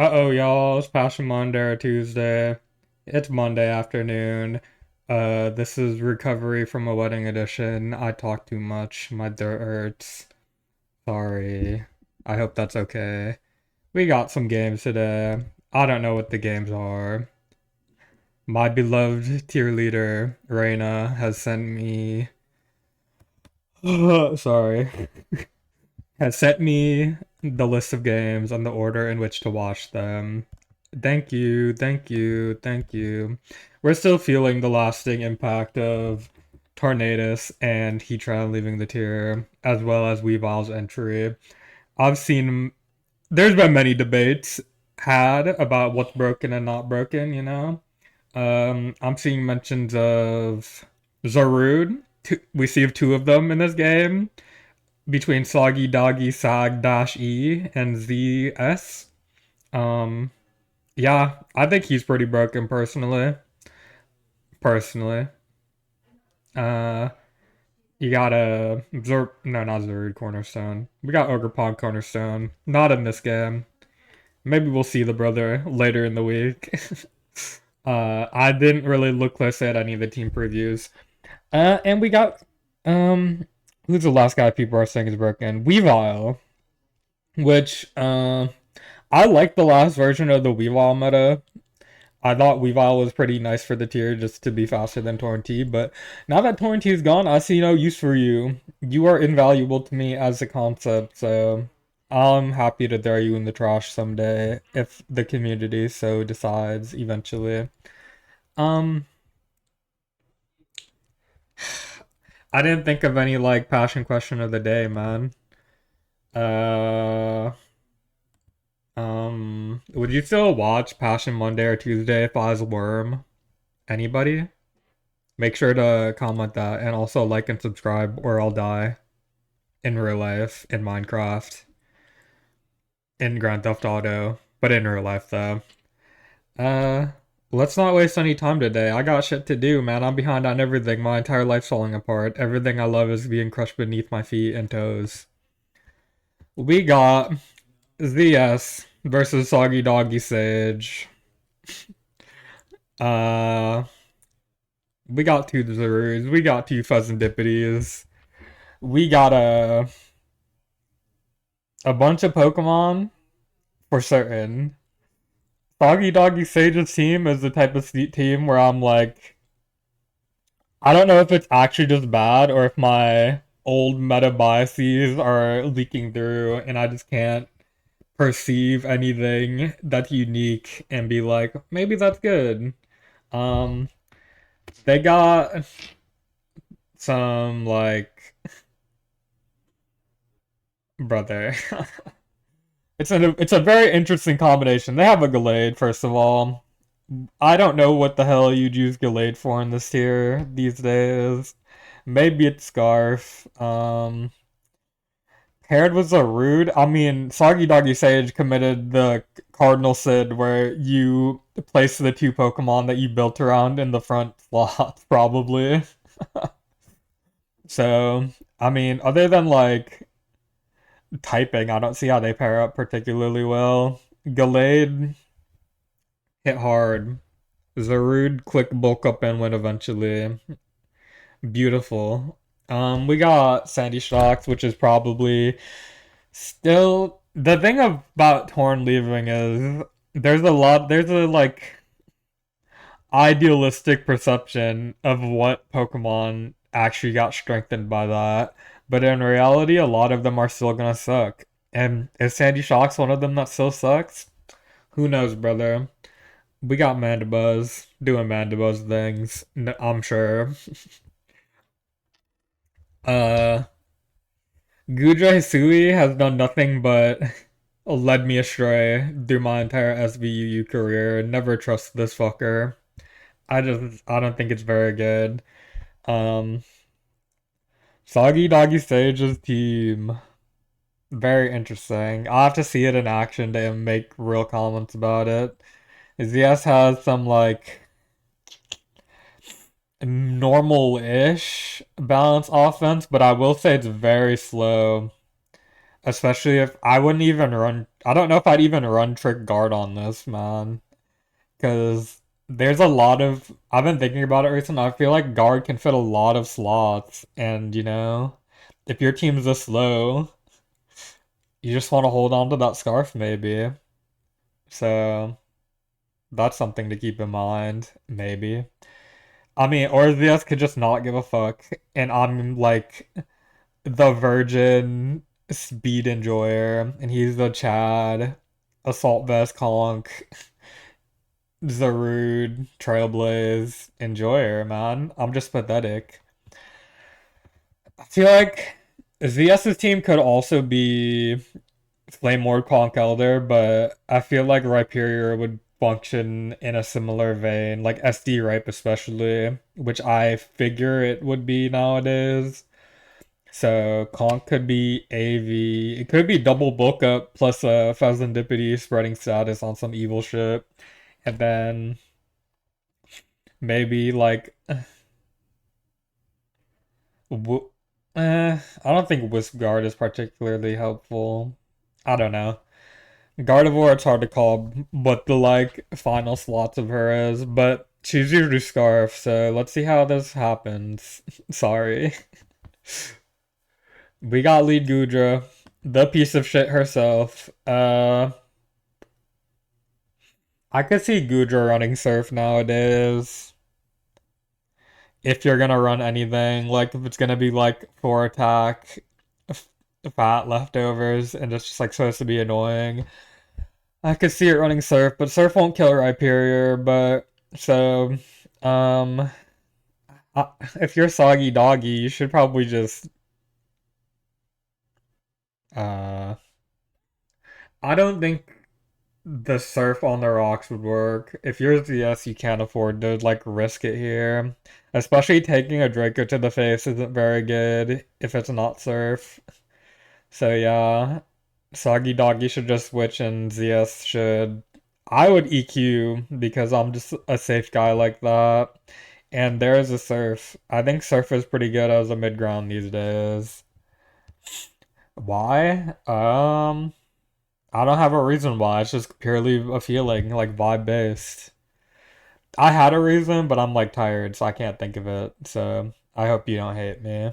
Uh-oh, y'all, it's Passion Monday or Tuesday. It's Monday afternoon. This is recovery from a wedding edition. I talk too much. My throat hurts. Sorry. I hope that's okay. We got some games today. I don't know what the games are. My beloved tier leader, Reina, has sent me... Sorry. Has sent me the list of games and the order in which to watch them. Thank you, thank you, thank you. We're still feeling the lasting impact of Tornadus and Heatran leaving the tier, as well as Weavile's entry. I've seen there's been many debates had about what's broken and not broken, you know? I'm seeing mentions of Zarude. We see two of them in this game between Soggy Doggy Sag Dash E and ZS. Um, yeah, I think he's pretty broken personally. Personally, uh, you got a no, not Zerd Cornerstone. We got Ogre Cornerstone. Not in this game. Maybe we'll see the brother later in the week. I didn't really look closely at any of the team previews. And we got who's the last guy people are saying is broken? Weavile, which I like the last version of the Weavile meta. I thought Weavile was pretty nice for the tier just to be faster than Torrent, but now that Torrent is gone, I see no use for you. You are invaluable to me as a concept, so I'm happy to throw you in the trash someday if the community so decides eventually. Um, I didn't think of any like passion question of the day, man. Uh, would you still watch Passion Monday or Tuesday if I was Worm? Anybody? Make sure to comment that and also like and subscribe or I'll die in real life, in Minecraft, in Grand Theft Auto, but in real life though. Uh, let's not waste any time today. I got shit to do, man. I'm behind on everything. My entire life's falling apart. Everything I love is being crushed beneath my feet and toes. We got ZS versus Soggy Doggy Sage. Uh, we got two Zerus. We got two Fuzzendipities. We got a bunch of Pokemon for certain. Soggy Doggy Sage's team is the type of team where I'm like, I don't know if it's actually just bad or if my old meta biases are leaking through and I just can't perceive anything that's unique and be like, maybe that's good. Um, they got some like brother. It's a very interesting combination. They have a Gallade, first of all. I don't know what the hell you'd use Gallade for in this tier these days. Maybe it's Scarf. Paired with Zarude. I mean, Soggy Doggy Sage committed the Cardinal Sid where you place the two Pokemon that you built around in the front slot, probably. So, I mean, other than like typing, I don't see how they pair up particularly well. Gallade hit hard. Zarude click bulk up and win eventually. Beautiful. We got Sandy Shocks, which is probably still the thing about Torn leaving is there's a like idealistic perception of what Pokemon actually got strengthened by that. But in reality, a lot of them are still gonna suck. And is Sandy Shocks one of them that still sucks? Who knows, brother? We got Mandibuzz doing Mandibuzz things, I'm sure. Uh, Guja Hisui has done nothing but led me astray through my entire SVUU career. Never trust this fucker. I don't think it's very good. Um, Soggy Doggy Sage's team. Very interesting. I'll have to see it in action to make real comments about it. ZS has some like normal-ish balance offense, but I will say it's very slow. Especially if I wouldn't even run I don't know if I'd even run trick guard on this, man. Because there's a lot of. I've been thinking about it recently. I feel like guard can fit a lot of slots. And, if your team's this low, you just want to hold on to that scarf, maybe. So that's something to keep in mind, maybe. I mean, or ZS could just not give a fuck. And I'm like the virgin speed enjoyer, and he's the Chad, assault vest conk, Zarude, trailblaze enjoyer, man. I'm just pathetic. I feel like ZS's team could also be Flame Lord Conk Elder, but I feel like Rhyperior would function in a similar vein, like SD Ripe especially, which I figure it would be nowadays. So Conk could be AV. It could be double bulk up plus a Phasendipity spreading status on some evil shit. And then maybe like w I don't think Wisp Guard is particularly helpful. I don't know. Gardevoir, it's hard to call what the like final slots of her is, but she's usually Scarf, so let's see how this happens. Sorry. We got lead Gudra, the piece of shit herself. I could see Gudra running Surf nowadays. If you're gonna run anything, like if it's gonna be like 4 attack, fat leftovers, and it's just like supposed to be annoying. I could see it running Surf, but Surf won't kill Rhyperior, but so, um, if you're Soggy Doggy, you should probably just, uh, I don't think the Surf on the rocks would work. If you're ZS, you can't afford to, like, risk it here. Especially taking a Draco to the face isn't very good if it's not Surf. So yeah, Soggy Doggy should just switch and ZS should. I would EQ because I'm just a safe guy like that. And there's a Surf. I think Surf is pretty good as a mid ground these days. Why? I don't have a reason why. It's just purely a feeling, like vibe based. I had a reason, but I'm like tired, so I can't think of it. So I hope you don't hate me.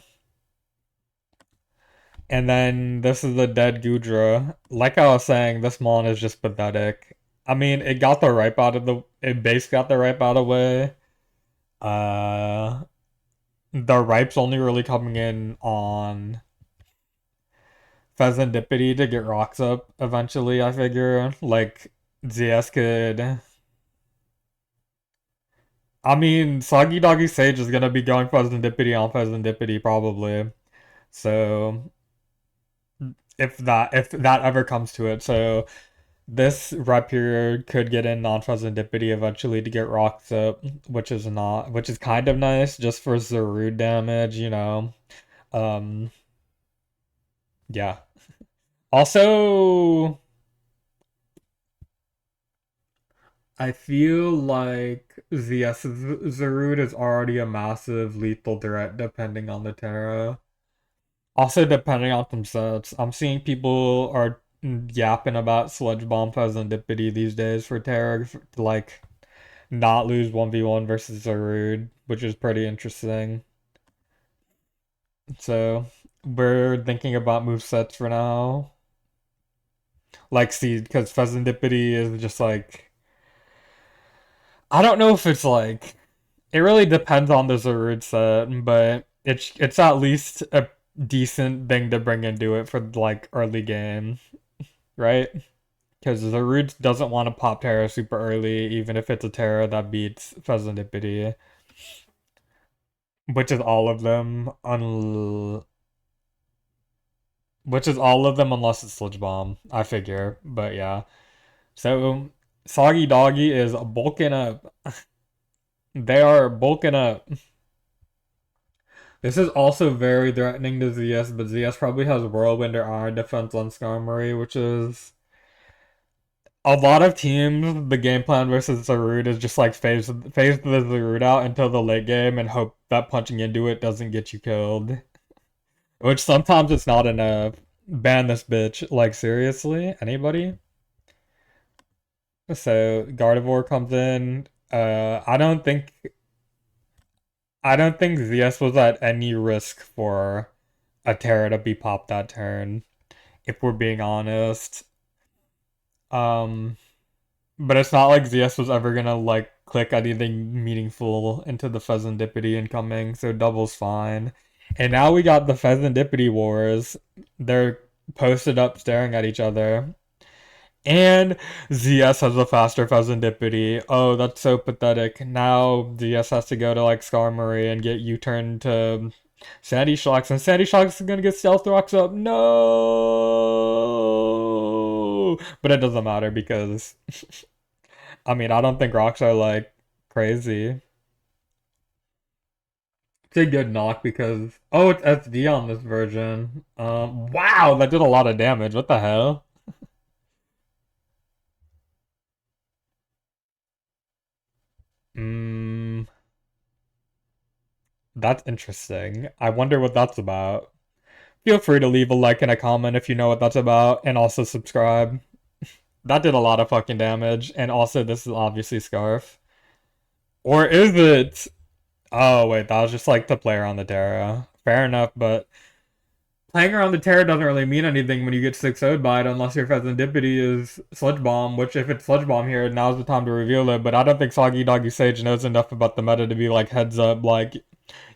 And then this is the dead Gudra. Like I was saying, this mon is just pathetic. I mean, it base got the ripe out of the way. Uh, the ripe's only really coming in on Phasendipity to get rocks up eventually, I figure. Like, ZS could. I mean, Soggy Doggy Sage is gonna be going Phasendipity on Phasendipity probably. So, if that ever comes to it. So, this Rhyperior could get in on Serendipity eventually to get rocks up, which is kind of nice just for Zarude damage. Um, yeah. Also, I feel like Zarude is already a massive lethal threat depending on the Terra. Also, depending on some sets, I'm seeing people are yapping about Sludge Bomb Serendipity these days for Terra, to, like, not lose 1v1 versus Zarude, which is pretty interesting. So, we're thinking about move sets for now. Like, see, because Pheasantipity is just like. I don't know if it's like. It really depends on the Zarude set, but it's at least a decent thing to bring into it for, like, early game, right? Because Zarude doesn't want to pop Terra super early, even if it's a Terra that beats Pheasantipity, which is all of them. Which is all of them unless it's Sludge Bomb, I figure. But yeah. So Soggy Doggy is bulking up. They are bulking up. This is also very threatening to ZS, but ZS probably has Whirlwind or Iron Defense on Skarmory, which is a lot of teams. The game plan versus Zarude is just like phase the Zarude out until the late game and hope that punching into it doesn't get you killed. Which sometimes it's not enough. Ban this bitch. Like, seriously? Anybody? So, Gardevoir comes in. I don't think ZS was at any risk for a Terra to be popped that turn, if we're being honest. Um, but it's not like ZS was ever gonna like click anything meaningful into the Pheasantipity incoming, so double's fine. And now we got the Pheasantipity wars. They're posted up staring at each other. And ZS has a faster Pheasantipity. Oh, that's so pathetic. Now ZS has to go to like Skarmory and get U-turn to Sandy Shocks, and Sandy Shocks is gonna get Stealth Rocks up. No! But it doesn't matter because, I mean, I don't think rocks are like crazy. It's a good knock because, oh, it's SD on this version. Wow, that did a lot of damage. What the hell? Hmm, that's interesting. I wonder what that's about. Feel free to leave a like and a comment if you know what that's about, and also subscribe. That did a lot of fucking damage, and also this is obviously Scarf. Or is it? Oh wait, that was just like to play around the Terra. Fair enough, but playing around the Terra doesn't really mean anything when you get 6-0'd by it unless your Pheasantipity is Sludge Bomb, which if it's Sludge Bomb here, now's the time to reveal it, but I don't think Soggy Doggy Sage knows enough about the meta to be like heads up, like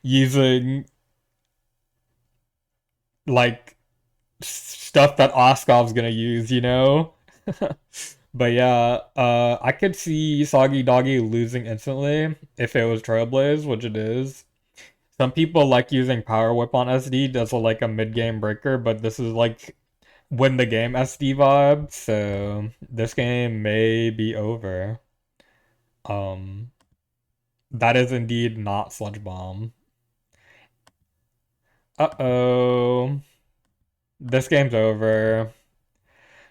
using like stuff that Oskov's gonna use, you know? But yeah, I could see Soggy Doggy losing instantly if it was Trailblaze, which it is. Some people like using Power Whip on SD as like a mid-game breaker, but this is like win the game SD vibe, so this game may be over. Um, that is indeed not Sludge Bomb. Uh-oh. This game's over.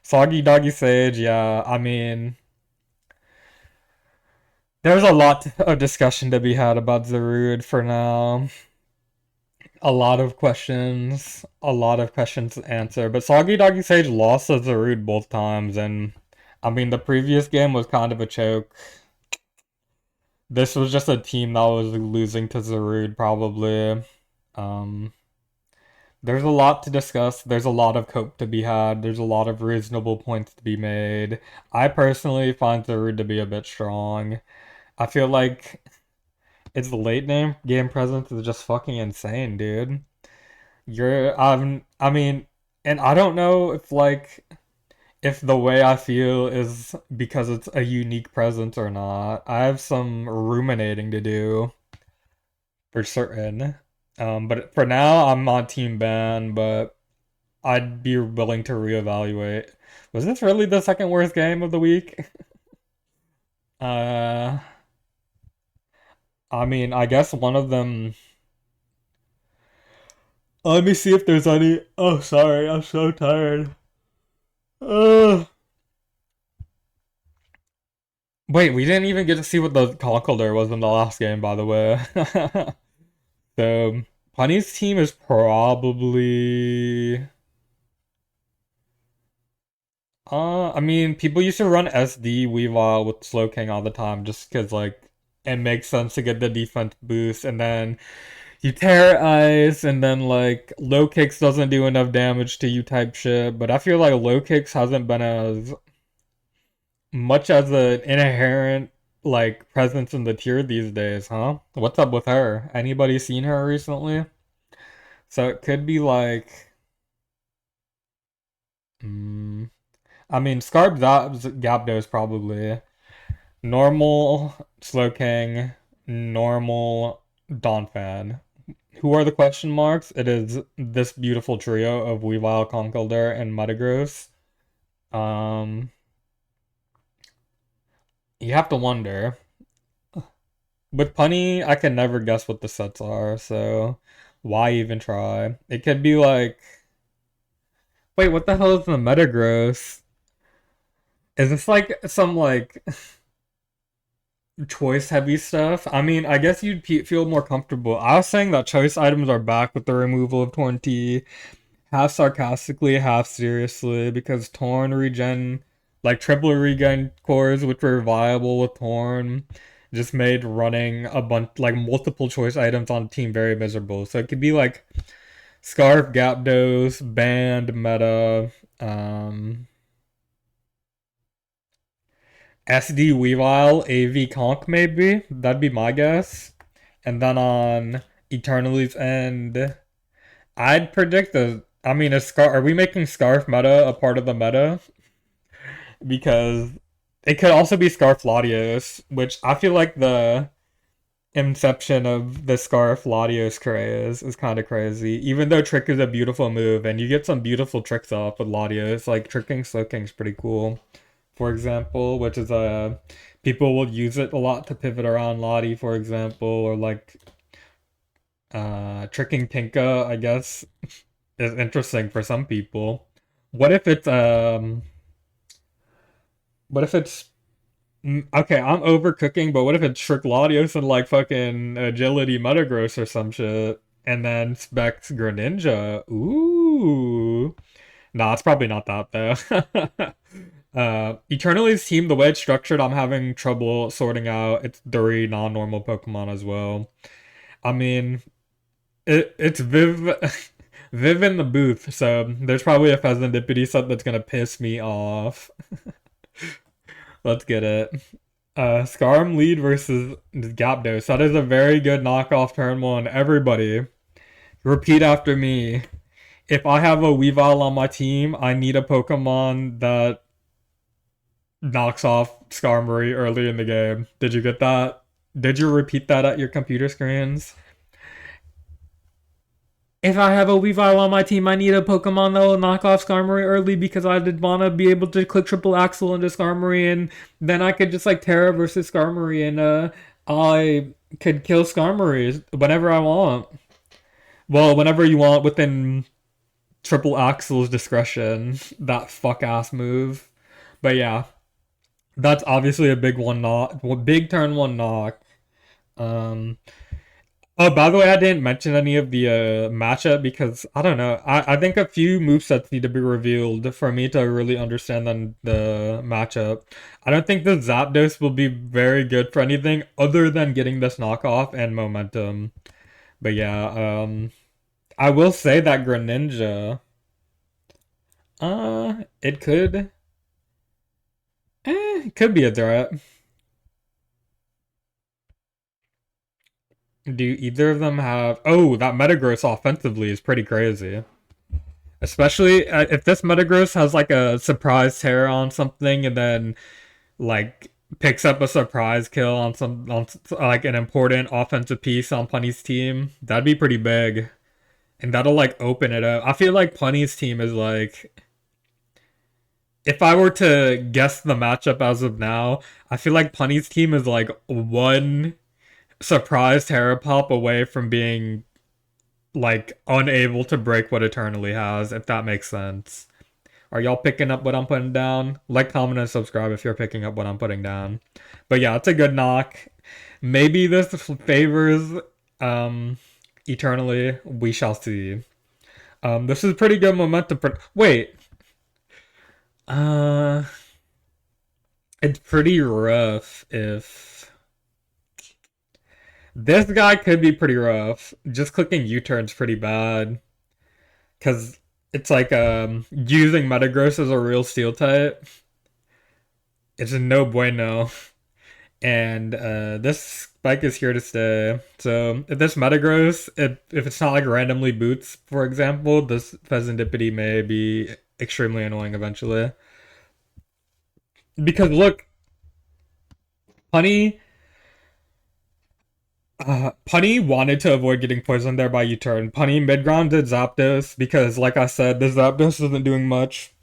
Soggy Doggy Sage, yeah, I mean, there's a lot of discussion to be had about Zarude for now. A lot of questions to answer. But Soggy Doggy Sage lost to Zarude both times, and I mean, the previous game was kind of a choke. This was just a team that was losing to Zarude, probably. Um, there's a lot to discuss. There's a lot of cope to be had. There's a lot of reasonable points to be made. I personally find Zarude to be a bit strong. I feel like its late game presence is just fucking insane, dude. I mean, and I don't know if the way I feel is because it's a unique presence or not. I have some ruminating to do for certain. But for now, I'm on Team Ban, but I'd be willing to reevaluate. Was this really the second worst game of the week? Uh, I mean, I guess one of them. Let me see if there's any. Oh, sorry, I'm so tired. Uh, Wait, we didn't even get to see what the conkeldurr was in the last game, by the way. So, Honey's team is probably. I mean, people used to run SD Weavile with Slowking all the time just because, like, it makes sense to get the defense boost, and then you tear ice, and then, like, low kicks doesn't do enough damage to you type shit. But I feel like low kicks hasn't been as much as an inherent like presence in the tier these days, huh? What's up with her? Anybody seen her recently? So it could be like, mm, I mean, Scarb Zapdos probably normal Slowking, normal Donphan. Who are the question marks? It is this beautiful trio of Weavile, Conkeldurr, and Metagross. Um, you have to wonder. With Punny, I can never guess what the sets are, so why even try? It could be like, wait, what the hell is the Metagross? Is this like some like choice heavy stuff? I mean, I guess you'd feel more comfortable. I was saying that choice items are back with the removal of Torn T. half sarcastically, half seriously, because Torn regen, like triple regen cores, which were viable with Torn, just made running a bunch, like multiple choice items on team very miserable. So it could be like Scarf, Gapdos, Band, Meta, um, SD Weavile, AV Conk maybe. That'd be my guess. And then on Eternity's end, I'd predict a. I mean, a scar. Are we making Scarf meta a part of the meta? Because it could also be Scarf Latios, which I feel like the inception of the Scarf Latios craze is kind of crazy. Even though Trick is a beautiful move, and you get some beautiful tricks off with Latios, like Tricking Slowking's pretty cool, for example, which is people will use it a lot to pivot around Lottie, for example, or like Tricking Tinka, I guess, is interesting for some people. What if it's what if it's okay, I'm overcooking, but what if it's Trickladios and like fucking agility Metagross or some shit? And then Specs Greninja. Ooh. Nah, it's probably not that though. Eternity's team, the way it's structured, I'm having trouble sorting out its three non-normal Pokemon as well. I mean, it's Viv Viv in the booth, so there's probably a Pheasantipity set that's gonna piss me off. Let's get it. Scarm lead versus Gapdos. That is a very good knockoff turn one. Everybody, repeat after me. If I have a Weavile on my team, I need a Pokemon that knocks off Skarmory early in the game. Did you get that? Did you repeat that at your computer screens? If I have a Weavile on my team, I need a Pokemon that will knock off Skarmory early because I did want to be able to click triple axle into Skarmory and then I could just like Terra versus Skarmory and I could kill Skarmory whenever I want. Well, whenever you want within triple axle's discretion. That fuck ass move. But yeah, that's obviously a big one knock, big turn one knock. Um, Oh, by the way, I didn't mention any of the matchup because I don't know. I think a few movesets need to be revealed for me to really understand the matchup. I don't think the Zapdos will be very good for anything other than getting this knockoff and momentum. But yeah, I will say that Greninja, it it could be a threat. Do either of them have? Oh, that Metagross offensively is pretty crazy. Especially if this Metagross has like a surprise terror on something and then like picks up a surprise kill on some on like an important offensive piece on Punny's team, that'd be pretty big. And that'll like open it up. I feel like Punny's team is like if I were to guess the matchup as of now, I feel like Punny's team is like one surprise terror pop away from being like unable to break what Eternally has, if that makes sense. Are y'all picking up what I'm putting down? Like, comment, and subscribe if you're picking up what I'm putting down. But yeah, it's a good knock. Maybe this favors Eternally. We shall see. This is pretty good momentum. Wait, uh, it's pretty rough if this guy could be pretty rough. Just clicking U-turn's pretty bad because it's like using Metagross as a real steel type. It's a no bueno. And this spike is here to stay. So if this Metagross, if it's not like randomly boots, for example, this Pheasantipity may be extremely annoying eventually. Because look, Punny, Punny wanted to avoid getting poisoned there by U-turn. Punny mid-ground did Zapdos because, like I said, the Zapdos isn't doing much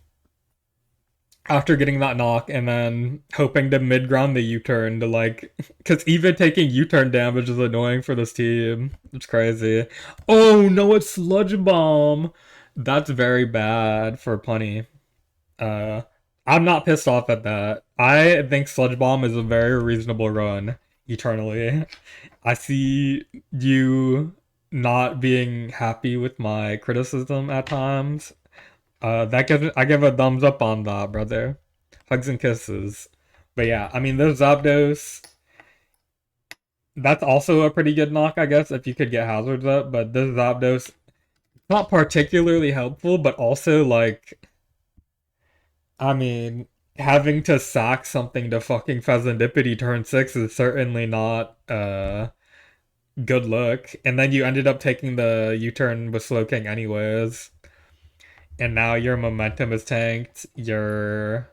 after getting that knock and then hoping to mid-ground the U-turn to like because even taking U-turn damage is annoying for this team. It's crazy. Oh no, it's Sludge Bomb. That's very bad for Punny. Uh I'm not pissed off at that. I think Sludge Bomb is a very reasonable run eternally. I see you not being happy with my criticism at times. That gives I give a thumbs up on that, brother. Hugs and kisses. But yeah, I mean, there's Zapdos. That's also a pretty good knock, I guess, if you could get hazards up. But this Zapdos, not particularly helpful, but also like, I mean, having to sack something to fucking Pheasantipity turn 6 is certainly not good look. And then you ended up taking the U-turn with Slowking anyways. And now your momentum is tanked. Your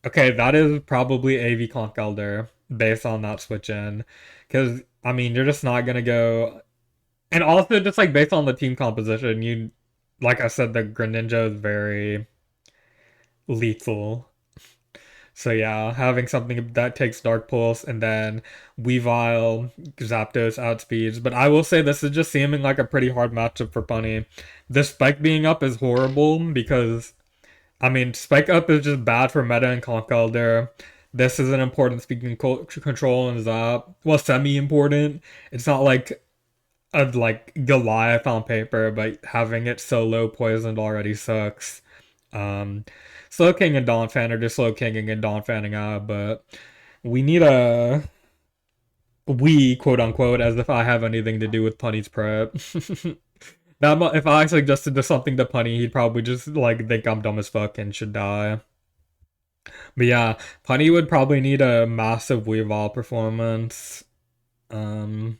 Okay, that is probably AV Conk Elder based on that switch in. Because, I mean, you're just not gonna go. And also, just like based on the team composition, like I said, the Greninja is very lethal. So yeah, having something that takes Dark Pulse and then Weavile, Zapdos outspeeds. But I will say this is just seeming like a pretty hard matchup for Bunny. The spike being up is horrible because, I mean, spike up is just bad for meta and Conk Elder. This is an important speaking control and Zap. Well, semi-important. It's not like a like Goliath on paper, but having it so low poisoned already sucks. Um, Slow King and Dawn Fan are just Slow Kinging and Dawn Fanning out, but we need a we quote unquote as if I have anything to do with Punny's prep. If I suggested to something to Punny, he'd probably just like think I'm dumb as fuck and should die. But yeah, Punny would probably need a massive Weavile performance um,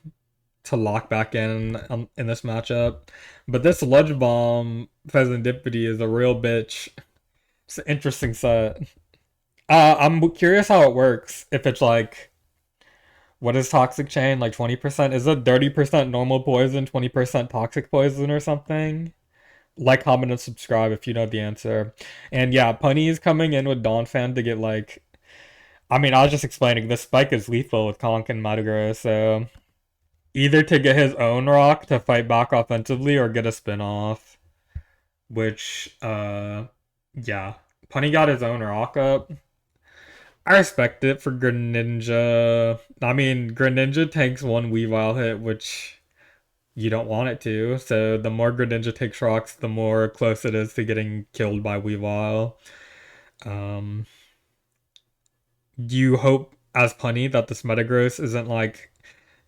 to lock back in this matchup. But this Sludge Bomb Pheasantipity is a real bitch. It's an interesting set. I'm curious how it works. If it's like, what is Toxic Chain? Like 20%? Is it 30% normal poison, 20% toxic poison or something? Like, comment, and subscribe if you know the answer. And yeah, Punny is coming in with Dawn Fan to get like. I mean, I was just explaining, this spike is lethal with Conk and Metagross, so either to get his own rock to fight back offensively or get a spin off. Which, yeah. Punny got his own rock up. I respect it for Greninja. I mean, Greninja takes one Weavile hit, which you don't want it to. So the more Greninja takes rocks, the more close it is to getting killed by Weavile. Um, you hope as Punny that this Metagross isn't like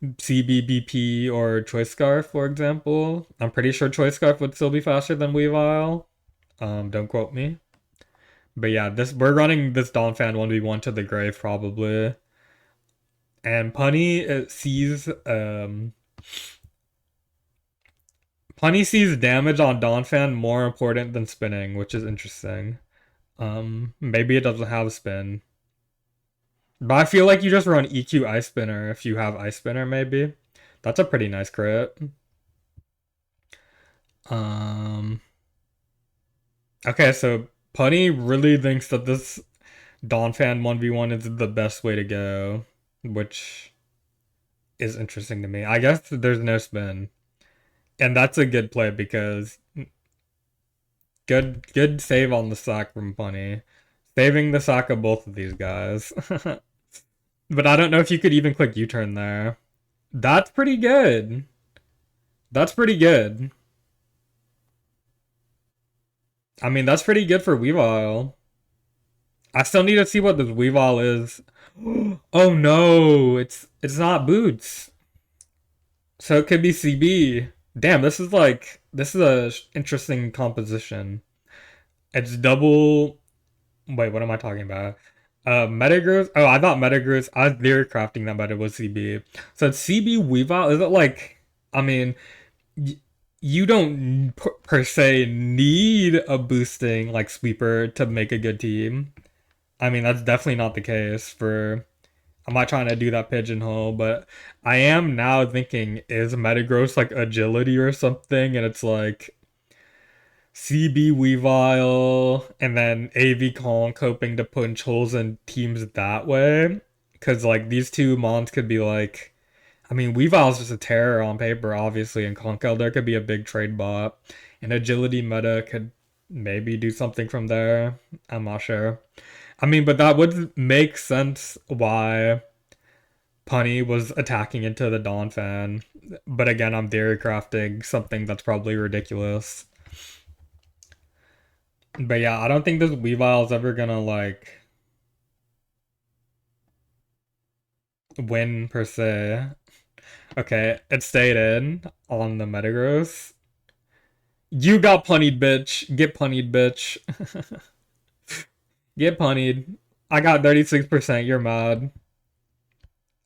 CBBP or Choice Scarf, for example. I'm pretty sure Choice Scarf would still be faster than Weavile. Don't quote me. But yeah, this we're running this Donphan 1v1 to the grave probably. And Punny sees damage on Donphan more important than spinning, which is interesting. Maybe it doesn't have spin. But I feel like you just run EQ Ice Spinner if you have Ice Spinner, maybe. That's a pretty nice crit. Um, okay, so Punny really thinks that this Donphan 1v1 is the best way to go, which is interesting to me. I guess there's no spin. And that's a good play because good save on the sack from Punny. Saving the sack of both of these guys. But I don't know if you could even click U-turn there. That's pretty good. That's pretty good. I mean, that's pretty good for Weavile. I still need to see what this Weavile is. Oh no, it's not Boots. So it could be CB. Damn, this is a interesting composition. It's double. Wait, what am I talking about? Metagross. Oh, I thought Metagross. I was theory crafting that meta was CB. So it's CB Weavile. Is it like? I mean, you don't per se need a boosting like sweeper to make a good team. I mean, that's definitely not the case for. I'm not trying to do that pigeonhole, but I am now thinking, is Metagross like agility or something? And it's like CB Weavile and then AV Conk hoping to punch holes in teams that way. Because like these two mons could be like, I mean, Weavile's just a terror on paper, obviously, and Conk Elder could be a big trade bot. And agility meta could maybe do something from there. I'm not sure. I mean, but that would make sense why Punny was attacking into the Dawn fan. But again, I'm theory crafting something that's probably ridiculous. But yeah, I don't think this Weavile's ever gonna like win per se. Okay, it stayed in on the Metagross. You got punnied, bitch. Get punnied, bitch. Get punnied. I got 36%. You're mad.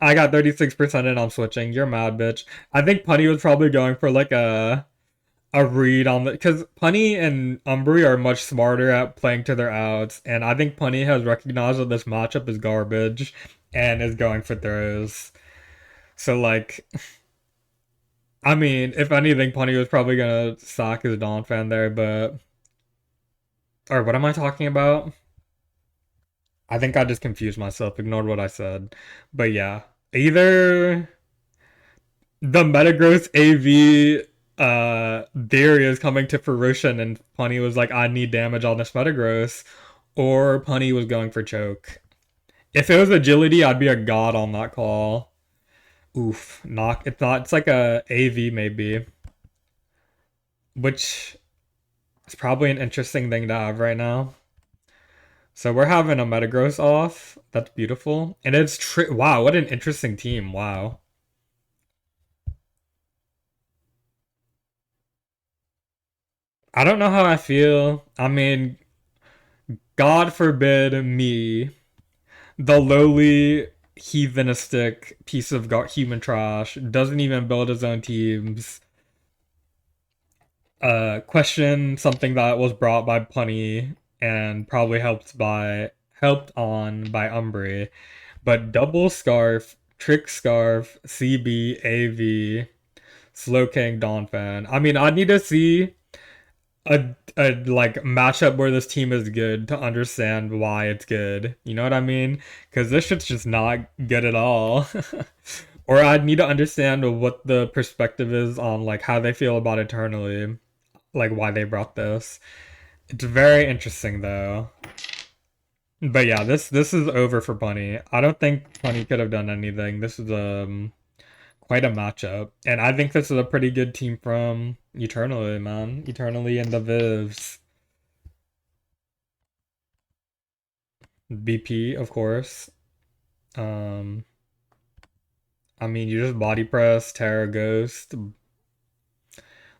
I got 36% and I'm switching. You're mad, bitch. I think Punny was probably going for like a read on the because Punny and Umbry are much smarter at playing to their outs, and I think Punny has recognized that this matchup is garbage and is going for throws. So like, I mean, if anything, Punny was probably gonna sock his Dawn fan there, but or what am I talking about? I think I just confused myself, ignored what I said. But yeah, either the Metagross AV theory is coming to fruition and Punny was like, I need damage on this Metagross, or Punny was going for choke. If it was agility, I'd be a god on that call. Oof, knock. It's not. It's like a AV maybe, which is probably an interesting thing to have right now. So we're having a Metagross off. That's beautiful, and it's wow. What an interesting team. Wow. I don't know how I feel. I mean, God forbid me, the lowly heathenistic piece of human trash, doesn't even build his own teams. Question something that was brought by Punny and probably helped on by Umbry, but double scarf, trick scarf, CB, AV, Slowking, Donphan. I mean, I need to see a like matchup where this team is good to understand why it's good. You know what I mean? Because this shit's just not good at all. Or I'd need to understand what the perspective is on like how they feel about eternally, like why they brought this. It's very interesting though. But yeah, this is over for Bunny. I don't think Bunny could have done anything. This is quite a matchup. And I think this is a pretty good team from Eternally, man. Eternally and the Vivs. BP, of course. Um, I mean, you just body press, Terra Ghost.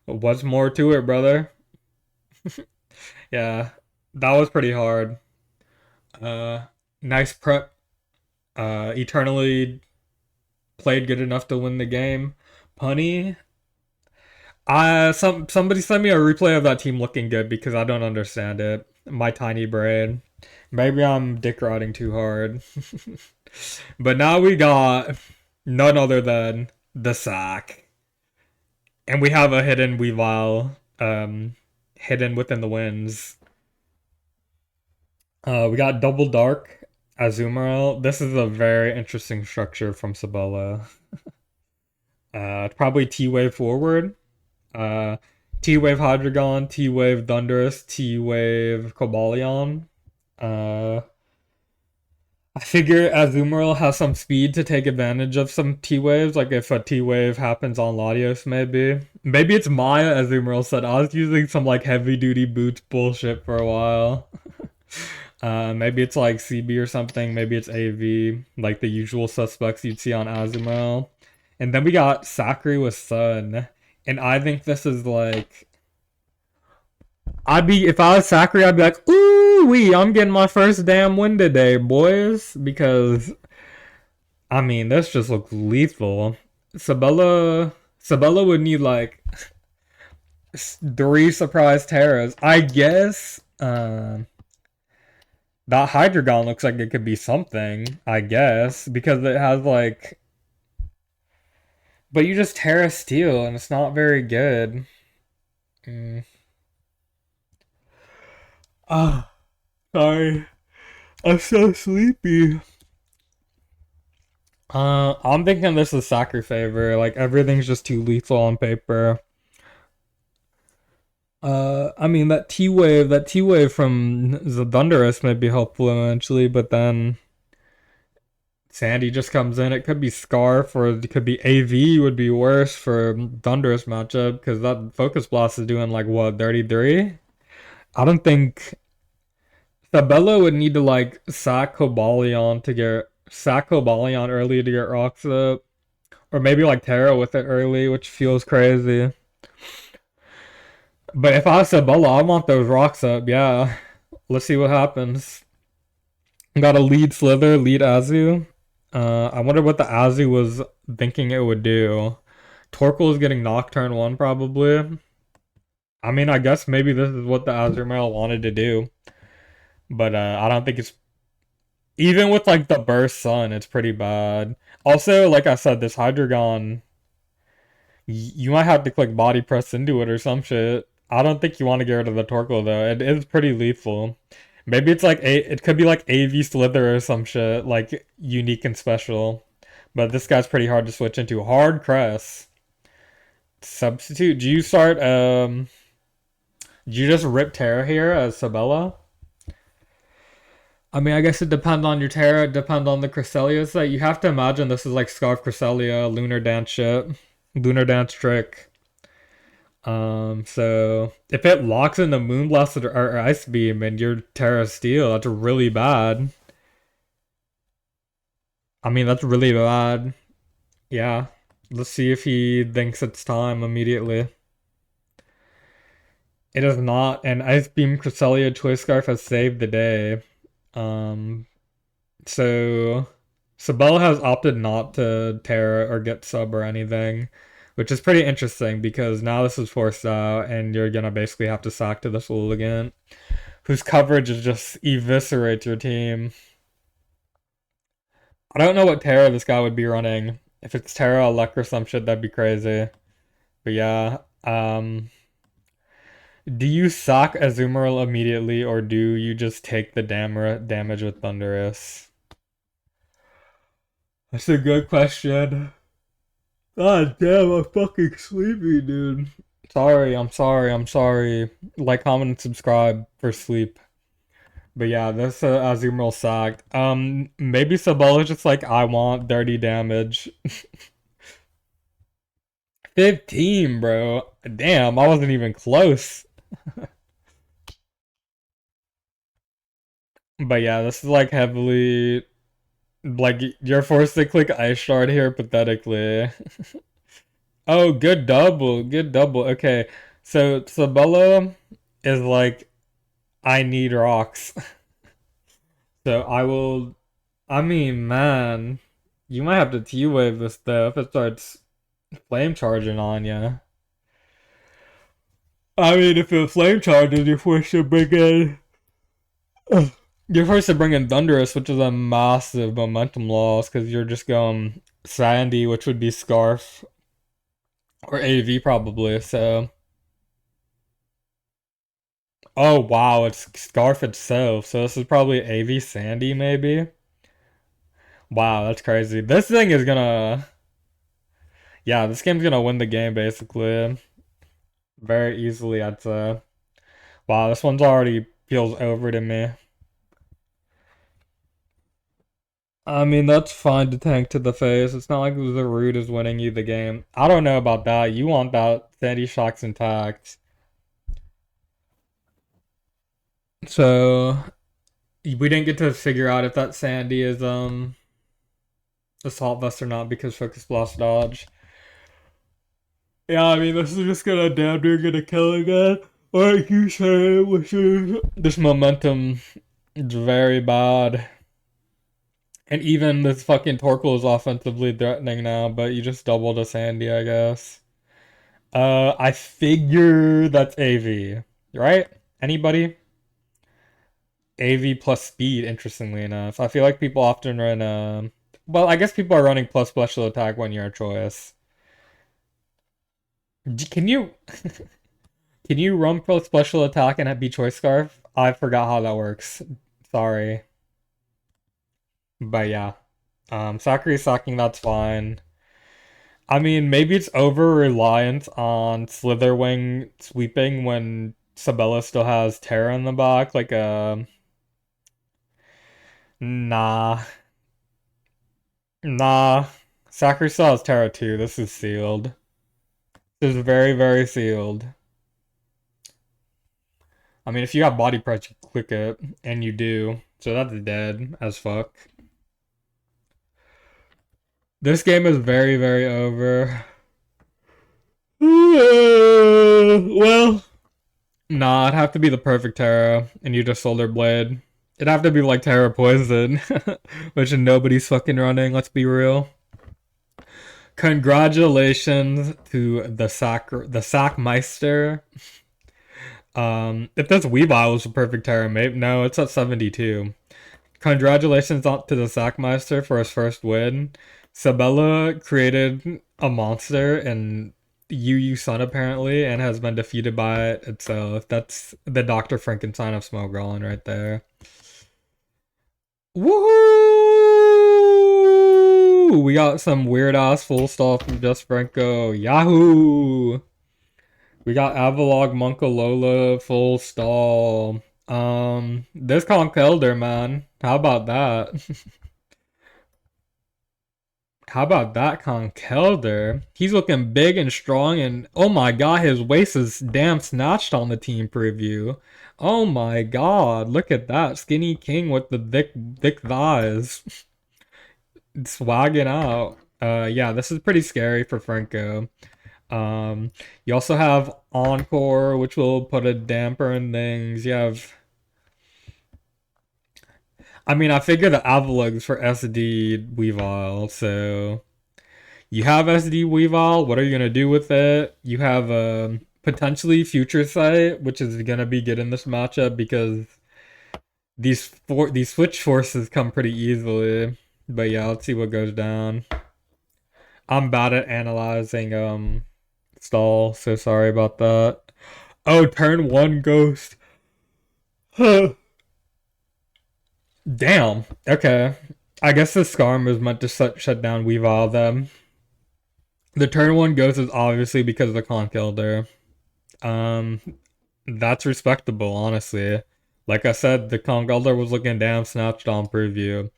What's more to it, brother? Yeah, that was pretty hard. Uh, nice prep. Eternally played good enough to win the game. Punny, somebody sent me a replay of that team looking good because I don't understand it. My tiny brain. Maybe I'm dick riding too hard. But now we got none other than the sack. And we have a hidden Weavile hidden within the winds. We got double dark Azumarill. This is a very interesting structure from Sabella. Probably T-Wave forward. Uh, T-Wave Hydreigon, T-Wave Thundurus, T-Wave Cobalion. Uh, I figure Azumarill has some speed to take advantage of some T-Waves, like if a T-Wave happens on Latios maybe. Maybe it's Maya Azumarill said I was using some like heavy duty boots bullshit for a while. Maybe it's like CB or something, maybe it's AV, like the usual suspects you'd see on Azumarill. And then we got Sakri with Sun. And I think this is like if I was Sakri, I'd be like, ooh wee, I'm getting my first damn win today, boys. Because I mean, this just looks lethal. Sabella would need like three surprise terras. I guess that Hydreigon looks like it could be something, I guess, because it has like but you just Terra Steel and it's not very good. Mm. Ah, sorry. I'm so sleepy. I'm thinking this is Soccer favor. Like everything's just too lethal on paper. I mean that T wave from the Thunderous might be helpful eventually, but then Sandy just comes in. It could be Scarf or it could be AV would be worse for Thunderous matchup because that Focus Blast is doing like what 33. I don't think Sabella would need to like sack Cobalion early to get rocks up, or maybe like Terra with it early, which feels crazy. But if I was Sabella, I want those rocks up. Yeah, let's see what happens. Got a lead Slither, lead Azu. I wonder what the Azu was thinking it would do. Torkoal is getting Nocturne 1 probably. I mean, I guess maybe this is what the Azumarill wanted to do. But I don't think it's... Even with like the Burst Sun, it's pretty bad. Also, like I said, this Hydreigon, you might have to click Body Press into it or some shit. I don't think you want to get rid of the Torkoal though. It is pretty lethal. Maybe it's like it could be like AV Slither or some shit, like unique and special. But this guy's pretty hard to switch into. Hard Crest. Substitute. Do you just rip Terra here as Sabella? I mean, I guess it depends on your Terra, it depends on the Cresselia set. You have to imagine this is like Scarf Cresselia, Lunar Dance shit. Lunar Dance trick. So if it locks in the Moonblast or Ice Beam and your Terra Steel, that's really bad. I mean, that's really bad. Yeah. Let's see if he thinks it's time immediately. It is not, and Ice Beam Cresselia Choice Scarf has saved the day. Um, so Sabella has opted not to Terra or get sub or anything, which is pretty interesting because now this is forced out and you're gonna basically have to sack to this Hooligan, whose coverage is just eviscerate your team. I don't know what Terra this guy would be running. If it's Terra, Luck or some shit, that'd be crazy. But yeah, do you sack Azumarill immediately or do you just take the damage with Thunderous? That's a good question. God damn, I'm fucking sleepy, dude. Sorry. Like, comment, and subscribe for sleep. But yeah, this Azumarill sacked. Maybe Sabella's just like, I want dirty damage. 15, bro. Damn, I wasn't even close. But yeah, this is like heavily... Like, you're forced to click Ice Shard here, pathetically. Oh, good double. Good double. Okay. So Sabella is like, I need rocks. So I will. I mean, man, you might have to T-Wave this though if it starts flame charging on you. I mean, if it flame charges, you're forced to bring in. You're forced to bring in Thunderous, which is a massive momentum loss because you're just going Sandy, which would be Scarf or AV probably. So. Oh wow, it's Scarf itself. So this is probably AV Sandy maybe. Wow, that's crazy. This thing is gonna yeah, this game's gonna win the game basically. Very easily, I'd say. Wow, this one's already feels over to me. I mean, that's fine to tank to the face. It's not like the root is winning you the game. I don't know about that. You want that Sandy Shocks intact. So we didn't get to figure out if that Sandy is Assault Vest or not because Focus Blast dodge. Yeah, I mean, this is just gonna damn near gonna kill again. Like you said, which is this momentum is very bad. And even this fucking Torkoal is offensively threatening now, but you just doubled a Sandy, I guess. I figure that's AV, right? Anybody? AV plus speed, interestingly enough. I feel like people often run, well, I guess people are running plus special attack when you're a choice. Can you can you run pro special attack and be choice scarf? I forgot how that works. Sorry. But yeah. Sakura sacking, that's fine. I mean, maybe it's over reliant on Slitherwing sweeping when Sabella still has Terra in the back. Like, nah. Nah. Sacristyle is Terra 2. This is sealed. This is very, very sealed. I mean, if you have body press, you click it, and you do. So that's dead as fuck. This game is very, very over. Well, nah, it'd have to be the perfect Terra, and you just Solar Blade. It'd have to be like Terra Poison, which nobody's fucking running, let's be real. Congratulations to the Sackmeister. If this Weavile was a perfect Terra, maybe no, it's at 72. Congratulations to the Sackmeister for his first win. Sabella created a monster in UU Sun apparently and has been defeated by it itself. That's the Dr. Frankenstein of Smoke right there. Woohoo! We got some weird ass full stall from Just Franco. Yahoo! We got Avalog Monkalola full stall. This Conkelder, man. How about that? How about that Conkelder? He's looking big and strong, and oh my god, his waist is damn snatched on the team preview. Oh my god, look at that skinny king with the thick thighs, swagging out. Yeah, this is pretty scary for Franco. You also have Encore, which will put a damper in things. You have, I mean, I figure the Avalug's for SD Weavile, so you have SD Weavile. What are you gonna do with it? You have potentially Future Sight, which is gonna be good in this matchup because these switch forces come pretty easily. But yeah, let's see what goes down. I'm bad at analyzing stall, so sorry about that. Oh, turn one ghost. Damn. Okay. I guess the Scarm is meant to shut down Weavile then. The turn one ghost is obviously because of the Conkelder. Um, that's respectable, honestly. Like I said, the Conkelder was looking damn snatched on preview.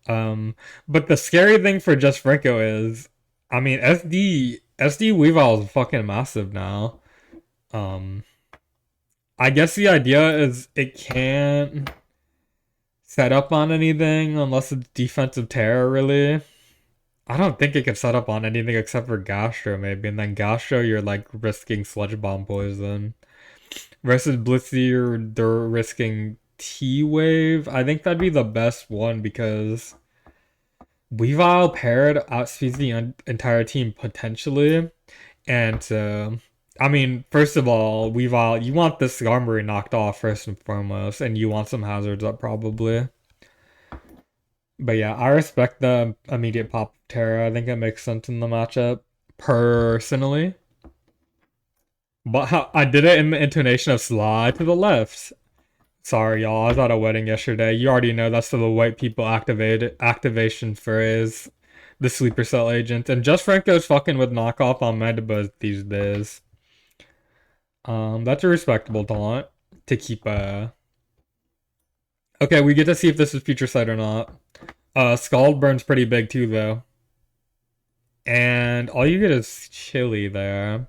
But the scary thing for Just Franco is, I mean, SD Weavile is fucking massive now. Um, I guess the idea is it can't set up on anything unless it's defensive terror, really. I don't think it can set up on anything except for Gastro, maybe. And then Gastro, you're like risking Sludge Bomb poison. Versus Blissey, they're risking T-Wave. I think that'd be the best one because Weavile paired outspeeds the entire team potentially. And I mean, first of all, Weavile, you want this armory knocked off first and foremost, and you want some hazards up probably. But yeah, I respect the immediate pop of Terra. I think it makes sense in the matchup, personally. But I did it in the intonation of slide to the left. Sorry, y'all. I was at a wedding yesterday. You already know that's the white people activation phrase. The sleeper cell agent. And Just Franco's fucking with knockoff on Mandibas these days. That's a respectable taunt to keep Okay, we get to see if this is future sight or not. Scald burns pretty big too though. And all you get is chili there.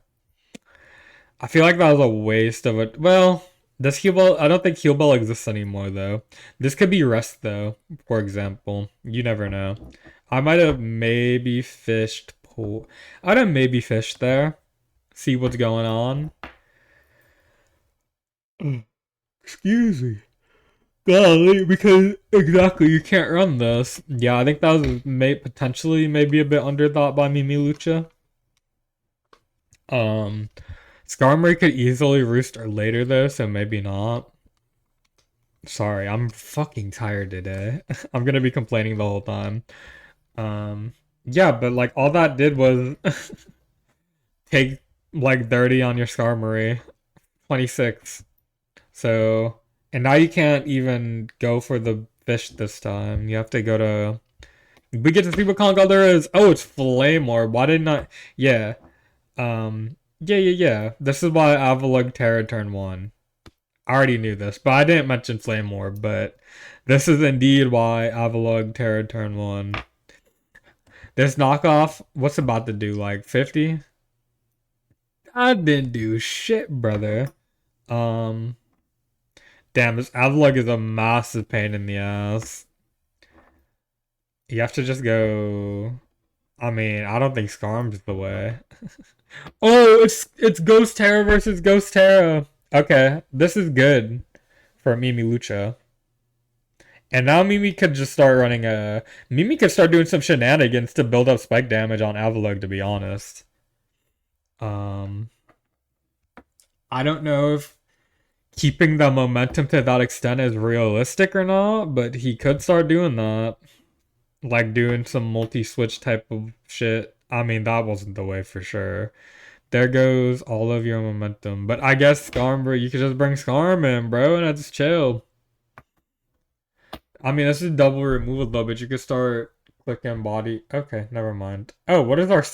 I feel like that was a waste of it. Well, does heal ball? I don't think heal ball exists anymore though. This could be rest though, for example. You never know. I might have maybe fished pool. I'd have maybe fished there. See what's going on. Excuse me. Golly, because exactly you can't run this. Yeah, I think that was potentially maybe a bit underthought by Mimi Lucha. Skarmory could easily roost later though, so maybe not. Sorry, I'm fucking tired today. I'm gonna be complaining the whole time. Yeah, but like all that did was take like 30 on your Skarmory. 26. So, and now you can't even go for the fish this time. You have to go to. We get to see what Kong there is. Oh, it's Flame Orb. Why didn't I? Yeah. Yeah. This is why Avalug Terra turn 1. I already knew this, but I didn't mention Flame Orb, but this is indeed why Avalug Terra turn 1. This knockoff, what's about to do? Like 50? I didn't do shit, brother. Um, damn, this Avlog is a massive pain in the ass. You have to just go. I mean, I don't think Skarm's the way. Oh, it's Ghost Terra versus Ghost Terra. Okay, this is good for Mimi Lucha. And now Mimi could just start running a. Mimi could start doing some shenanigans to build up spike damage on Avalugg, to be honest. Um, I don't know if keeping the momentum to that extent is realistic or not, but he could start doing that. Like doing some multi switch type of shit. I mean, that wasn't the way for sure. There goes all of your momentum. But I guess Skarm, bro, you could just bring Skarm in, bro, and just chill. I mean, this is double removal though, but you could start clicking body. Okay, never mind. Oh, what is our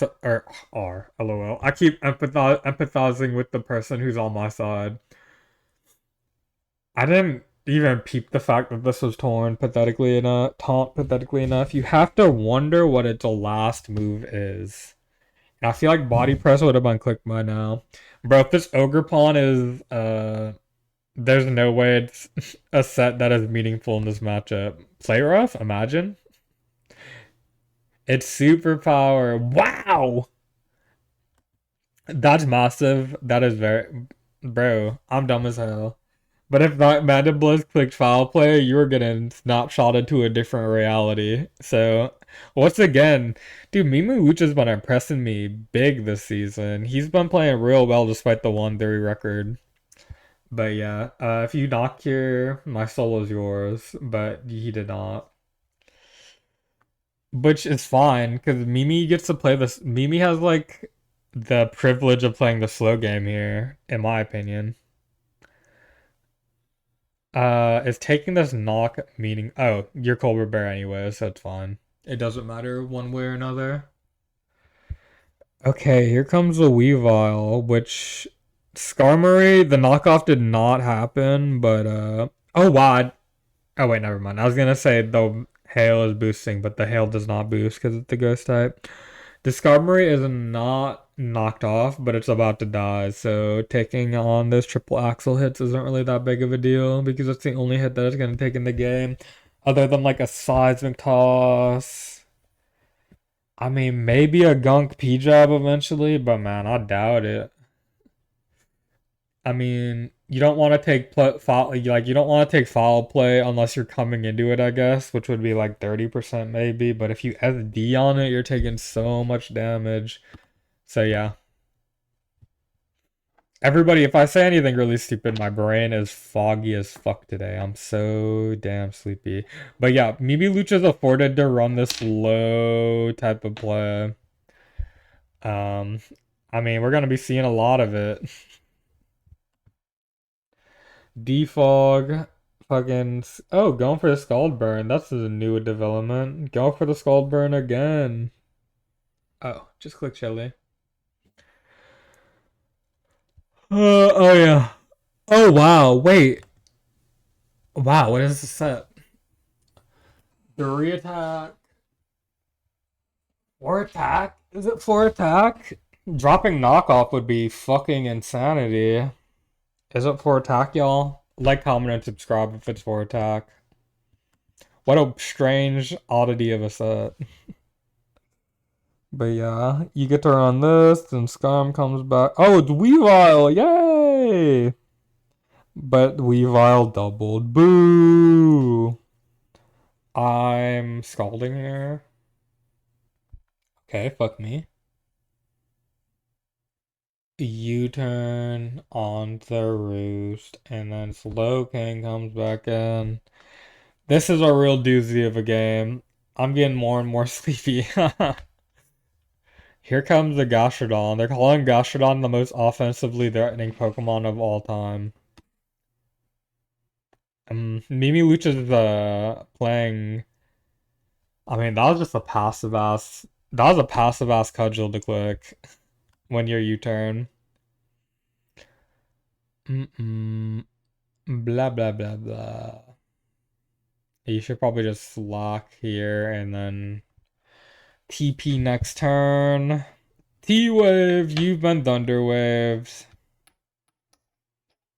R? LOL. I keep empathizing with the person who's on my side. I didn't even peep the fact that this was torn pathetically enough. Taunt pathetically enough. You have to wonder what its last move is. And I feel like body press would have been clicked by now. Bro, if this ogre pawn is there's no way it's a set that is meaningful in this matchup. Play rough? Imagine. It's superpower. Wow! That's massive. That is very. Bro, I'm dumb as hell. But if that Mandibless clicked foul play, you were getting snapshotted to a different reality. So, once again, dude, Mimu Lucha's been impressing me big this season. He's been playing real well despite the 1-3 record. But yeah, if you knock here, my soul is yours. But he did not. Which is fine, because Mimi gets to play this. Mimi has, like, the privilege of playing the slow game here, in my opinion. Is taking this knock meaning? Oh, you're Cobra Bear anyway, so it's fine. It doesn't matter one way or another. Okay, here comes the Weavile, which Skarmory, the knockoff did not happen, but oh wow. Oh wait, never mind. I was gonna say the hail is boosting, but the hail does not boost because it's the ghost type. Discovery is not knocked off, but it's about to die. So taking on those triple axle hits isn't really that big of a deal because it's the only hit that it's going to take in the game. Other than like a seismic toss. I mean, maybe a gunk P jab eventually, but man, I doubt it. I mean, you don't want to take foul, like you don't want to take foul play unless you're coming into it, I guess, which would be like 30% maybe. But if you SD on it, you're taking so much damage. So yeah. Everybody, if I say anything really stupid, my brain is foggy as fuck today. I'm so damn sleepy. But yeah, maybe Lucha's afforded to run this low type of play. Um, I mean, we're gonna be seeing a lot of it. Defog, fucking, oh, going for the Scald Burn. That's a new development. Go for the Scald Burn again. Oh, just click Shelly. Oh yeah. Oh wow, wait. Wow, what is this set? Three attack. Four attack? Is it four attack? Dropping knockoff would be fucking insanity. Is it four attack, y'all? Like, comment, and subscribe if it's four attack. What a strange oddity of a set. But yeah, you get to run this, and Scum comes back. Oh, it's Weavile! Yay! But Weavile doubled. Boo! I'm scalding here. Okay, fuck me. U-turn on the roost, and then Slowking comes back in. This is a real doozy of a game. I'm getting more and more sleepy. Here comes the Gastrodon. They're calling Gastrodon the most offensively threatening Pokemon of all time. Mimi Lucha's playing. I mean, that was just a passive ass. That was a passive ass cudgel to click when you're U-turn. Blah blah blah blah. You should probably just lock here and then TP next turn. T-Wave, you've been Thunder Waves.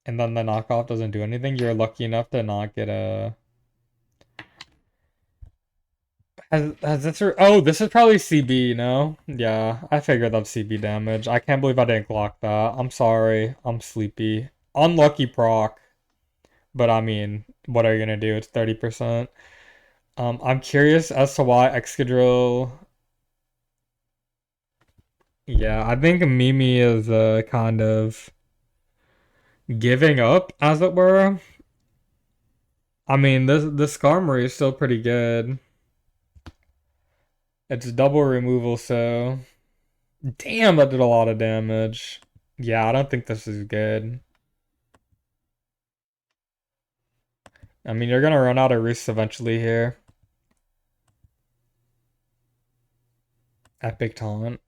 And then the knockoff doesn't do anything. You're lucky enough to not get a... Has this... Oh, this is probably CB, no? Yeah, I figured that's CB damage. I can't believe I didn't clock that. I'm sorry. I'm sleepy. Unlucky proc. But I mean, what are you gonna do? It's 30%. I'm curious as to why Excadrill... Yeah, I think Mimi is kind of giving up, as it were. I mean, this Skarmory is still pretty good. It's double removal, so... Damn, that did a lot of damage. Yeah, I don't think this is good. I mean, you're gonna run out of roosts eventually here. Epic Taunt.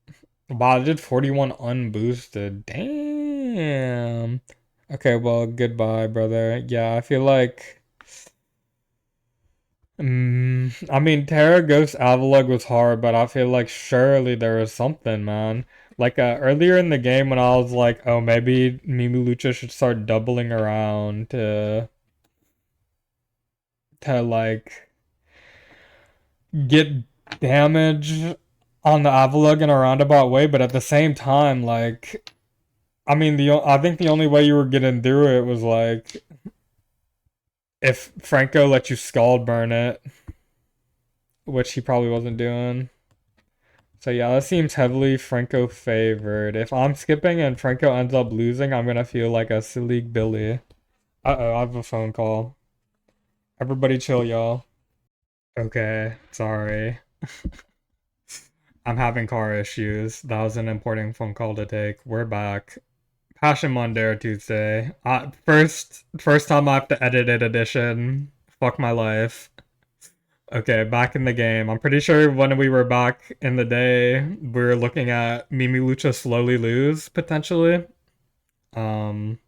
Wow, I did 41 unboosted. Damn. Okay, well, goodbye, brother. Yeah, I feel like... I mean, Terra Ghost Avalugg was hard, but I feel like surely there was something, man. Like, earlier in the game when I was like, oh, maybe Mimilucha should start doubling around like, get damage on the Avalugg in a roundabout way, but at the same time, like, I mean, I think the only way you were getting through it was, like, if Franco let you Scald Burn it, which he probably wasn't doing. So yeah, that seems heavily Franco favored. If I'm skipping and Franco ends up losing, I'm gonna feel like a silly Billy. Uh-oh, I have a phone call. Everybody chill, y'all. Okay, sorry. I'm having car issues. That was an important phone call to take. We're back. Passion Monday Tuesday. First time I have to edit it edition. Fuck my life. Okay, back in the game. I'm pretty sure when we were back in the day, we were looking at Mimilucha slowly lose, potentially. Um,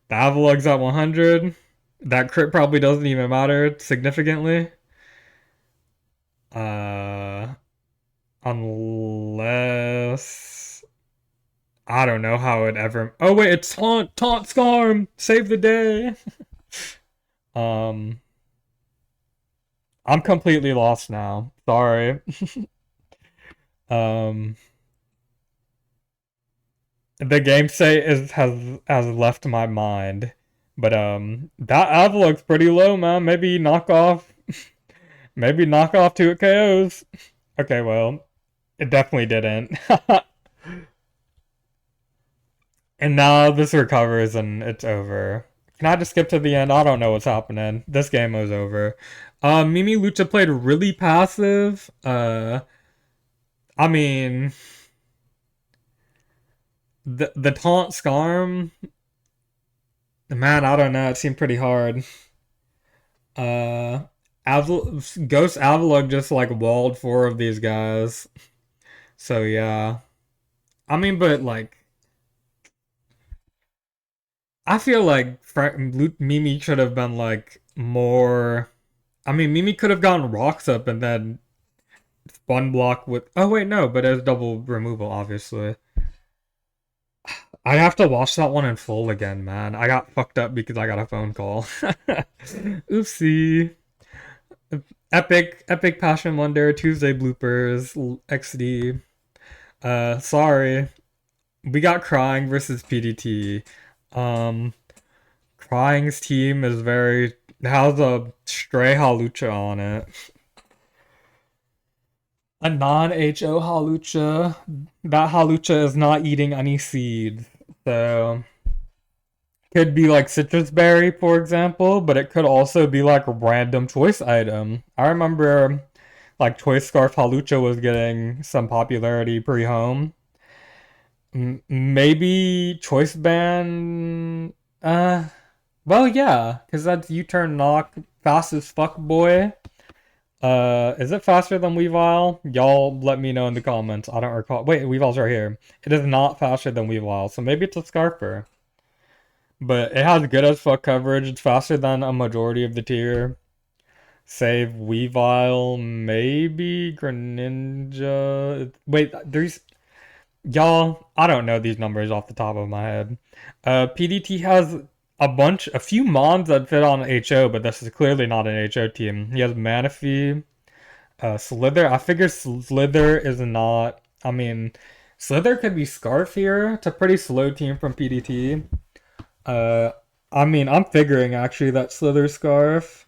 the Avalugg's at 100. That crit probably doesn't even matter significantly. Uh, unless... I don't know how it ever... Oh wait, it's Taunt Scarm! Save the day! um... I'm completely lost now. Sorry. um... The game state has left my mind. But that Avalugg's pretty low, man. Maybe knock off two at KOs. Okay, well, it definitely didn't. And now this recovers and it's over. Can I just skip to the end? I don't know what's happening. This game was over. Mimilucha played really passive. I mean, the taunt Scarm, man, I don't know. It seemed pretty hard. Uh, Ghost Avalugg just like walled four of these guys. So yeah, I mean, but like, I feel like Mimi should have been like more. I mean, Mimi could have gotten rocks up and then spun block with. Oh wait, no, but it's double removal, obviously. I have to watch that one in full again, man. I got fucked up because I got a phone call. Oopsie. Epic Passion Monday Tuesday bloopers XD. Sorry. We got Crying versus PDT. Crying's team is has a stray Halucha on it. A non-HO Halucha. That Halucha is not eating any seeds. So could be like citrus berry, for example, but it could also be like a random choice item. I remember like Choice Scarf Halucha was getting some popularity pre-home. Maybe Choice Band. Well, yeah, because that's U-turn knock, fast as fuck, boy. Is it faster than Weavile? Y'all let me know in the comments. I don't recall. Wait, Weavile's right here. It is not faster than Weavile, so maybe it's a Scarfer. But it has good as fuck coverage. It's faster than a majority of the tier. Save Weavile, maybe Greninja. Wait, there's y'all. I don't know these numbers off the top of my head. PDT has a few mons that fit on HO, but this is clearly not an HO team. He has Manaphy, Slither. I figure Slither is not. I mean, Slither could be Scarf here. It's a pretty slow team from PDT. Uh, I mean, I'm figuring actually that Slither Scarf.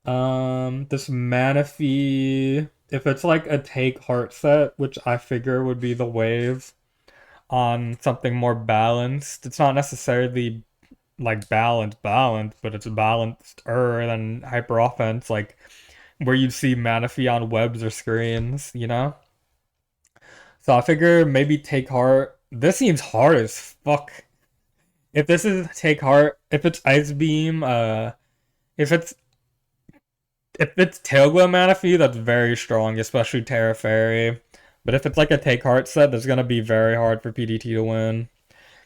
This Manaphy, if it's like a take heart set, which I figure would be the wave on something more balanced. It's not necessarily like balanced, but it's balanced than hyper offense, like where you'd see Manaphy on webs or screens, you know? So I figure maybe take heart. This seems hard as fuck. If this is take heart, if it's ice beam, if it's if it's Tailglow Manaphy, that's very strong, especially Terra Fairy. But if it's like a take heart set, that's gonna be very hard for PDT to win.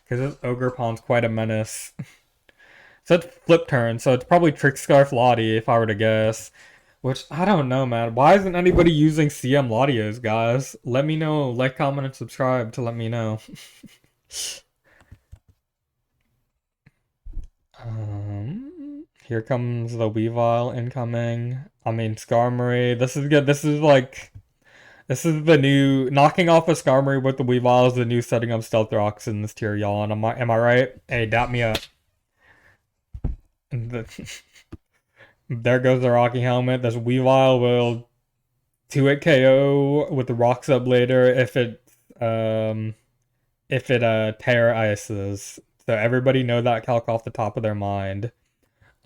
Because this Ogre Pawn's quite a menace. So it's flip turn, so it's probably Trick Scarf Lottie if I were to guess. Which, I don't know, man. Why isn't anybody using CM Latios, guys? Let me know. Like, comment, and subscribe to let me know. Here comes the Weavile incoming. I mean, Skarmory. This is good. This is the new knocking off a Skarmory with the Weavile is the new setting up Stealth Rocks in this tier, y'all. And am I right? Hey, dap me up. There goes the Rocky Helmet. This Weavile will 2-hit KO with the Rocks up later if it Terra Ices. So everybody know that calc off the top of their mind.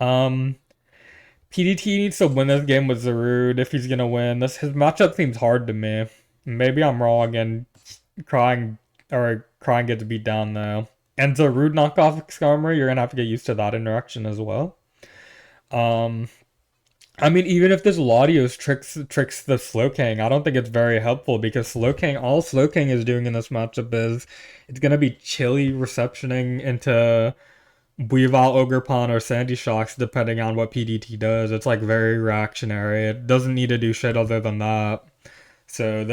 PDT needs to win this game with Zarude if he's gonna win. His matchup seems hard to me. Maybe I'm wrong and crying gets beat down though. And Zarude knocked off Skarmory, you're gonna have to get used to that interaction as well. I mean, even if this Latios tricks the Slowking, I don't think it's very helpful because all Slowking is doing in this matchup is it's gonna be chilly receptioning into Weavile, Ogerpon, or Sandy Shocks, depending on what PDT does. It's like very reactionary. It doesn't need to do shit other than that. So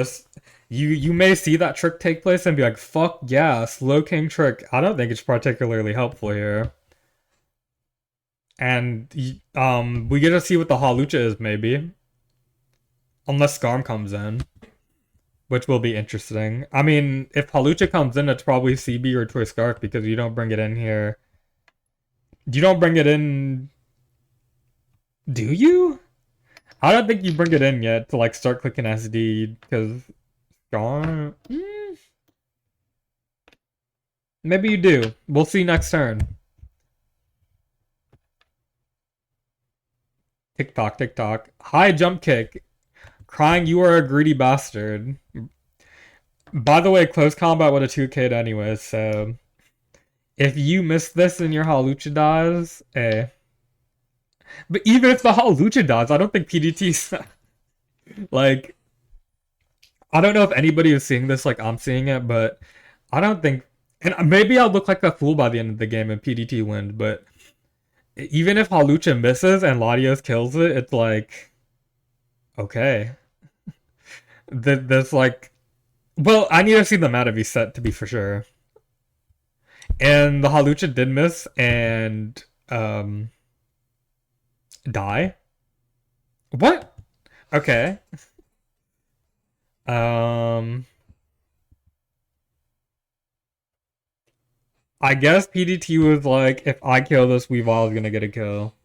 you may see that trick take place and be like, fuck yeah, Slowking trick. I don't think it's particularly helpful here. And we get to see what the Halucha is, maybe. Unless Skarm comes in. Which will be interesting. I mean, if Halucha comes in, it's probably CB or Toy Scarf because you don't bring it in here. You don't bring it in... Do you? I don't think you bring it in yet to like start clicking SD because Skarm... Maybe you do. We'll see next turn. TikTok, TikTok. High jump kick. Crying, you are a greedy bastard. By the way, close combat would have 2K'd anyways, so... If you miss this and your Halucha dies, eh. But even if the Halucha dies, I don't think PDT's... like... I don't know if anybody is seeing this like I'm seeing it, but... I don't think... And maybe I'll look like a fool by the end of the game and PDT wins, but... Even if Halucha misses and Latios kills it, it's like... Okay. There's like... Well, I need to see the Matavi set to be for sure. And the Halucha did miss and die. What? Okay. I guess PDT was like, if I kill this, Weavile is gonna get a kill.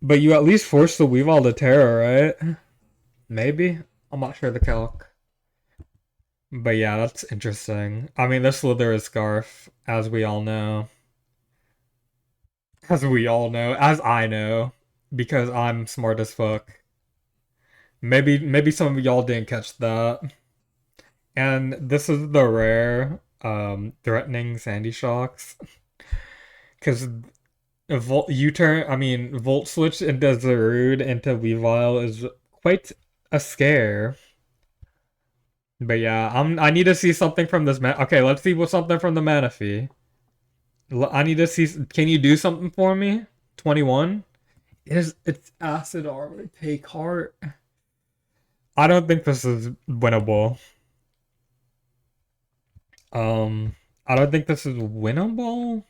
But you at least forced the Weavile to Terra, right? Maybe? I'm not sure the calc. But yeah, that's interesting. I mean, this Slither is Scarf, as we all know. As we all know. As I know. Because I'm smart as fuck. Maybe some of y'all didn't catch that. And this is the rare threatening Sandy Shocks. Because Volt Switch into Zarude into Weavile is quite a scare. But yeah, I need to see something from this man. Okay, let's see something from the Manaphy. I need to see. Can you do something for me? 21. It's acid armor. Take heart. I don't think this is winnable. Um, I don't think this is winnable.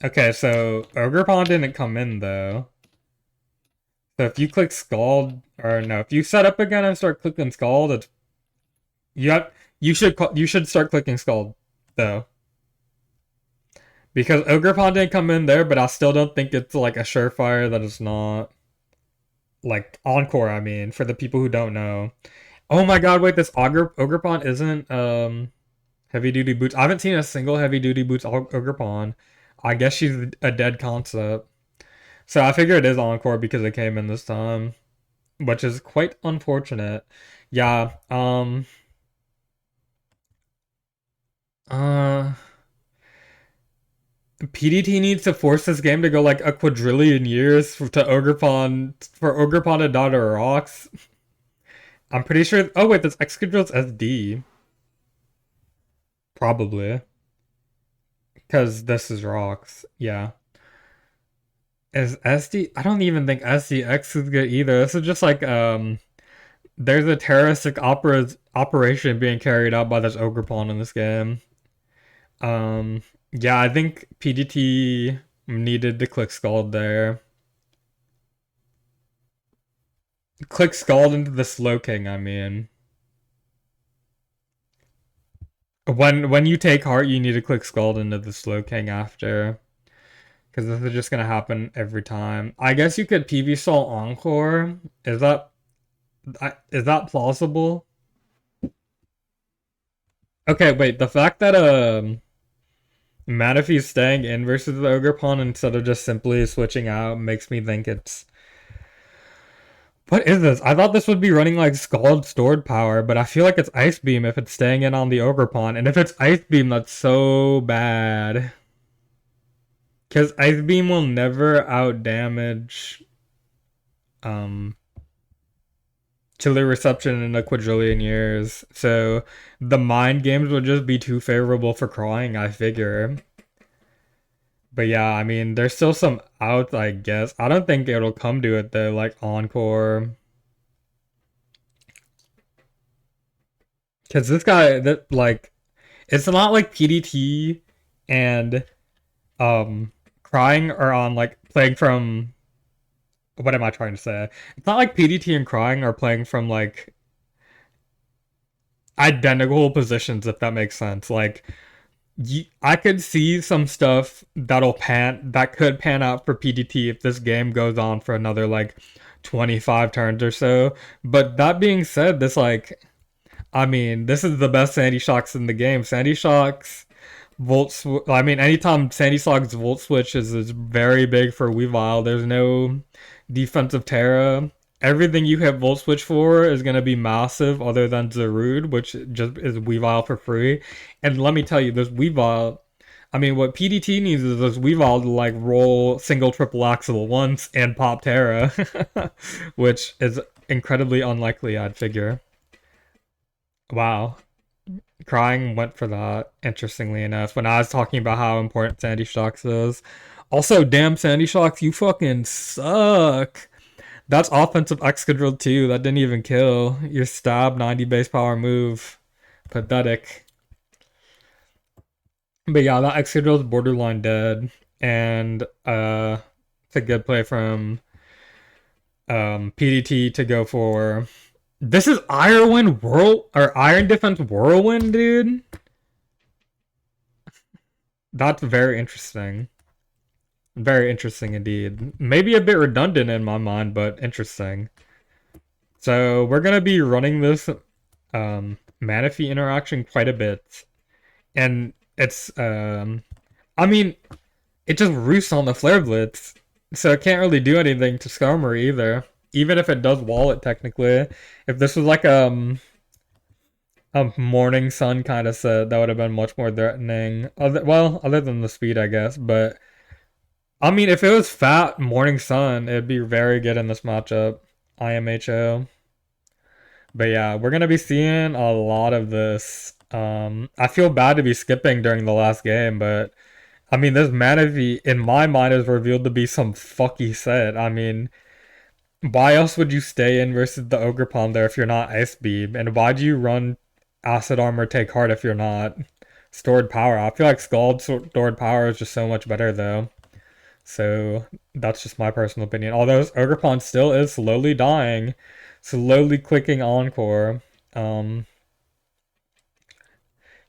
Okay, so Ogre Pawn didn't come in though. So if you click Scald, or no, if you set up again and start clicking Scald, it's you have you should start clicking Scald though. Because Ogre Pawn didn't come in there, but I still don't think it's like a surefire that is not like Encore, I mean, for the people who don't know. Oh my god, wait, this Ogre Pawn isn't heavy duty boots. I haven't seen a single heavy duty boots Ogre Pawn. I guess she's a dead concept. So I figure it is Encore because it came in this time, which is quite unfortunate. Yeah, uh PDT needs to force this game to go like a quadrillion years to Ogrepon for Ogrepon to die to rocks. I'm pretty sure. Oh wait, this Excadrill's SD probably because this is rocks. Yeah, is SD? I don't even think SDX is good either. This is just like there's a terroristic operation being carried out by this Ogrepon in this game. Um, yeah, I think PDT needed to click Scald there. Click Scald into the Slow King, I mean. When you take heart, you need to click Scald into the Slow King after. Because this is just gonna happen every time. I guess you could PV Sol Encore. Is that plausible? Okay, wait, the fact that Manaphy's staying in versus the Ogre Pawn instead of just simply switching out makes me think it's what is this? I thought this would be running like Scald stored power, but I feel like it's Ice Beam if it's staying in on the Ogre Pawn. And if it's Ice Beam, that's so bad. Because Ice Beam will never out damage um chili reception in a quadrillion years. So the mind games would just be too favorable for crying, I figure. But yeah, I mean, there's still some outs, I guess. I don't think it'll come to it though, like Encore. Because this guy, that like, it's not like PDT and um crying are on like playing from. What am I trying to say? It's not like PDT and crying are playing from like identical positions, if that makes sense. Like, I could see some stuff that could pan out for PDT if this game goes on for another like 25 turns or so. But that being said, I mean, this is the best Sandy Shocks in the game. Sandy Shocks I mean, anytime Sandy Shocks Volt Switch is very big for Weavile. There's no defensive Terra. Everything you hit Volt Switch for is gonna be massive, other than Zarude, which just is Weavile for free. And let me tell you, this Weavile. I mean, what PDT needs is this Weavile to like roll single triple axle once and pop Terra, which is incredibly unlikely, I'd figure. Wow. Crying went for that, interestingly enough, when I was talking about how important Sandy Shocks is. Also, damn Sandy Shocks, you fucking suck. That's offensive Excadrill too. That didn't even kill. Your stab 90 base power move. Pathetic. But yeah, that Excadrill is borderline dead. And it's a good play from PDT to go for. This is Iron Defense Whirlwind, dude. That's very interesting. Very interesting indeed. Maybe a bit redundant in my mind, but interesting. So we're gonna be running this Manaphy interaction quite a bit. And it's I mean, it just roosts on the Flare Blitz. So it can't really do anything to Skarmory either. Even if it does wall it technically. If this was like a morning sun kind of set, that would have been much more threatening. Other than the speed, I guess. But I mean, if it was fat morning sun, it'd be very good in this matchup. IMHO. But yeah, we're gonna be seeing a lot of this. I feel bad to be skipping during the last game, but I mean, this Manaphy, in my mind, is revealed to be some fucky set. I mean, why else would you stay in versus the Ogre Palm there if you're not Ice Beam? And why do you run Acid Armor Take Heart if you're not Stored Power? I feel like Scald Stored Power is just so much better though. So that's just my personal opinion. Although Ogre Palm still is slowly dying, slowly clicking Encore. Um,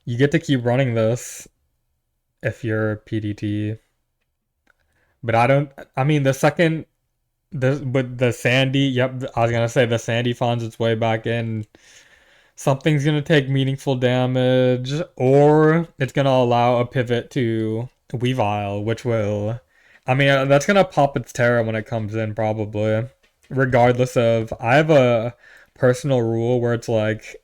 you get to keep running this if you're PDT. But I don't. I mean, the second the Sandy. Yep, I was gonna say the Sandy finds its way back in. Something's gonna take meaningful damage, or it's gonna allow a pivot to Weavile, which will. I mean, that's gonna pop its Terra when it comes in, probably. Regardless of, I have a personal rule where it's like,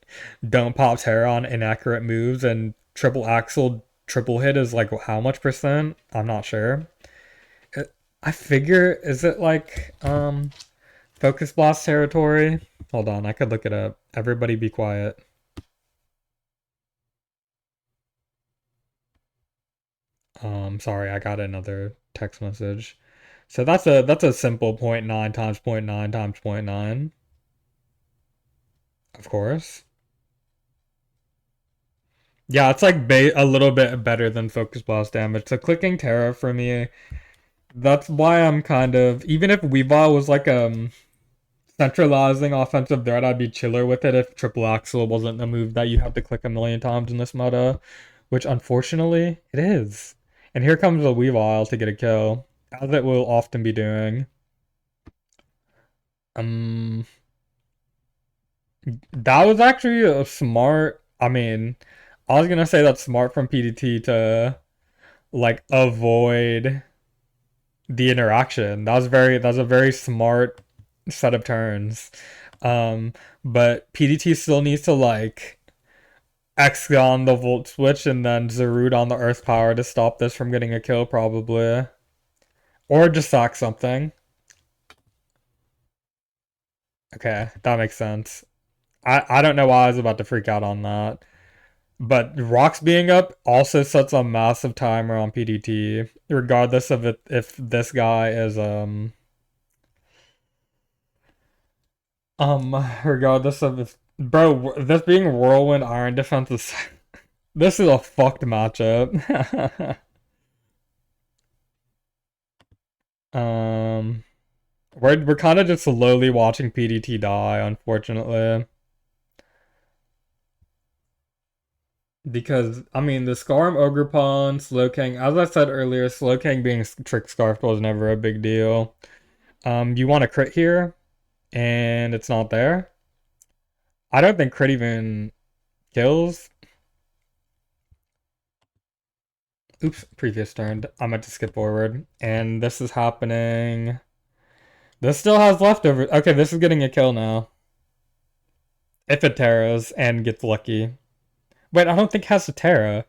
don't pop Terra on inaccurate moves, and triple axle triple hit is like how much percent? I'm not sure. I figure, is it like Focus Blast territory? Hold on, I could look it up. Everybody be quiet. Sorry, I got another text message. So that's a simple 0.9 times 0.9 times 0.9, of course. Yeah, it's like a little bit better than Focus Blast damage. So clicking Terra for me, that's why I'm kind of, even if Weavile was like centralizing offensive threat, I'd be chiller with it if Triple Axle wasn't a move that you have to click a million times in this meta, which unfortunately it is. And here comes a Weavile to get a kill, as it will often be doing. Um, that was actually a smart. I mean, I was gonna say that's smart from PDT to like avoid the interaction. That's a very smart set of turns. Um, but PDT still needs to like X on the Volt Switch and then Zarud on the Earth Power to stop this from getting a kill, probably. Or just sack something. Okay, that makes sense. I don't know why I was about to freak out on that. But Rocks being up also sets a massive timer on PDT, regardless of it, if this guy is regardless of if bro, this being Whirlwind Iron Defense is this is a fucked matchup. um, we're kind of just slowly watching PDT die, unfortunately. Because, I mean, the Scarm Ogre Pawn, Slowking, as I said earlier, Slowking being Trick Scarfed was never a big deal. You want to crit here, and it's not there. I don't think crit even kills. Oops, previous turn. I meant to skip forward. And this is happening. This still has leftovers. Okay, this is getting a kill now. If it Terras and gets lucky. Wait, I don't think it has to Terra.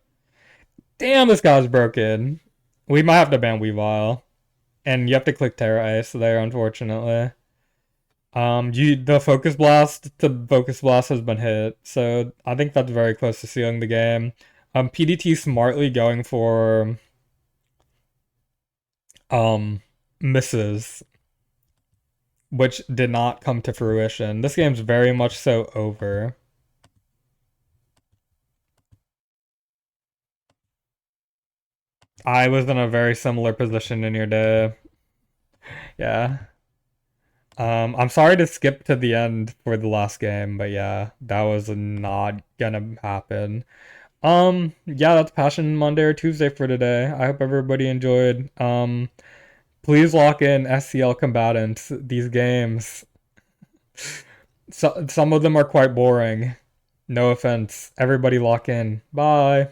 Damn, this guy's broken. We might have to ban Weavile. And you have to click Terra Ice there, unfortunately. The Focus Blast has been hit, so I think that's very close to sealing the game. PDT smartly going for misses, which did not come to fruition. This game's very much so over. I was in a very similar position in your day. Yeah. I'm sorry to skip to the end for the last game, but yeah, that was not gonna happen. Yeah, that's Passion Monday or Tuesday for today. I hope everybody enjoyed. Please lock in SCL combatants. These games, some of them are quite boring. No offense. Everybody lock in. Bye.